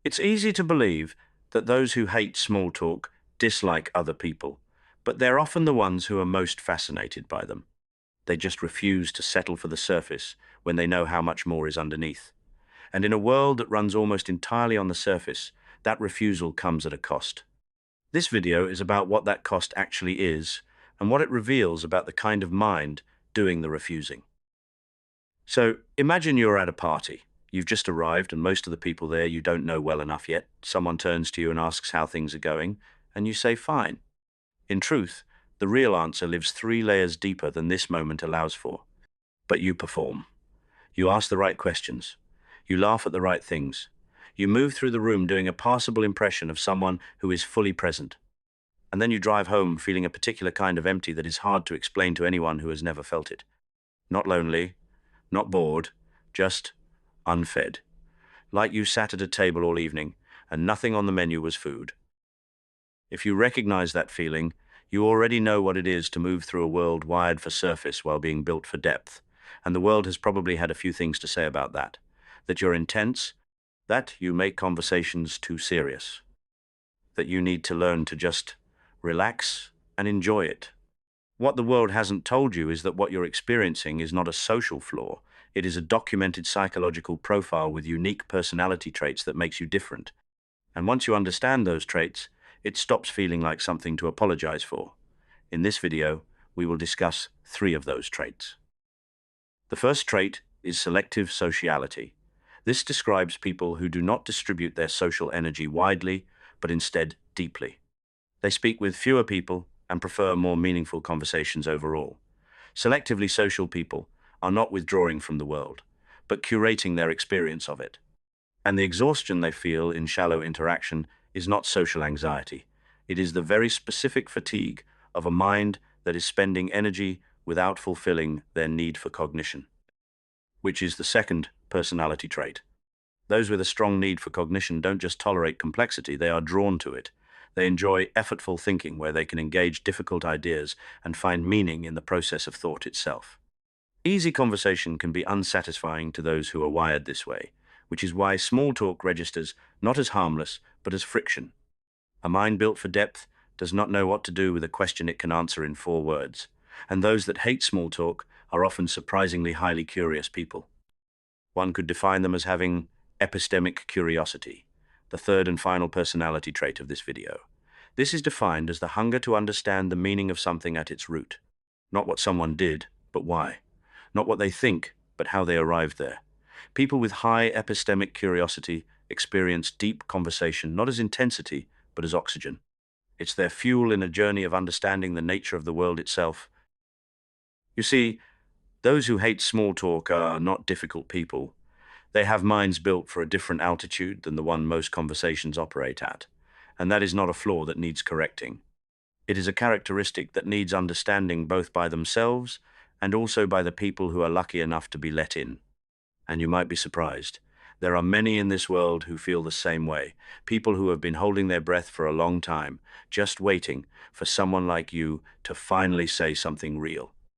It's easy to believe that those who hate small talk dislike other people, but they're often the ones who are most fascinated by them. They just refuse to settle for the surface when they know how much more is underneath. And in a world that runs almost entirely on the surface, that refusal comes at a cost. This video is about what that cost actually is and what it reveals about the kind of mind doing the refusing. So imagine you're at a party. You've just arrived, and most of the people there you don't know well enough yet. Someone turns to you and asks how things are going, and you say, fine. In truth, the real answer lives 3 layers deeper than this moment allows for. But you perform. You ask the right questions. You laugh at the right things. You move through the room doing a passable impression of someone who is fully present. And then you drive home feeling a particular kind of empty that is hard to explain to anyone who has never felt it. Not lonely, not bored, just unfed. Like you sat at a table all evening and nothing on the menu was food. If you recognize that feeling, you already know what it is to move through a world wired for surface while being built for depth. And the world has probably had a few things to say about that. That you're intense, that you make conversations too serious, that you need to learn to just relax and enjoy it. What the world hasn't told you is that what you're experiencing is not a social flaw. It is a documented psychological profile with unique personality traits that makes you different. And once you understand those traits, it stops feeling like something to apologize for. In this video, we will discuss 3 of those traits. The first trait is selective sociality. This describes people who do not distribute their social energy widely, but instead deeply. They speak with fewer people and prefer more meaningful conversations overall. Selectively social people are not withdrawing from the world, but curating their experience of it. And the exhaustion they feel in shallow interaction is not social anxiety. It is the very specific fatigue of a mind that is spending energy without fulfilling their need for cognition, which is the second personality trait. Those with a strong need for cognition don't just tolerate complexity, they are drawn to it. They enjoy effortful thinking where they can engage difficult ideas and find meaning in the process of thought itself. Easy conversation can be unsatisfying to those who are wired this way, which is why small talk registers not as harmless, but as friction. A mind built for depth does not know what to do with a question it can answer in 4 words, and those that hate small talk are often surprisingly highly curious people. One could define them as having epistemic curiosity, the third and final personality trait of this video. This is defined as the hunger to understand the meaning of something at its root. Not what someone did, but why. Not what they think, but how they arrived there. People with high epistemic curiosity experience deep conversation not as intensity, but as oxygen. It's their fuel in a journey of understanding the nature of the world itself. You see, those who hate small talk are not difficult people. They have minds built for a different altitude than the one most conversations operate at, and that is not a flaw that needs correcting. It is a characteristic that needs understanding both by themselves and also by the people who are lucky enough to be let in. And you might be surprised. There are many in this world who feel the same way, people who have been holding their breath for a long time, just waiting for someone like you to finally say something real.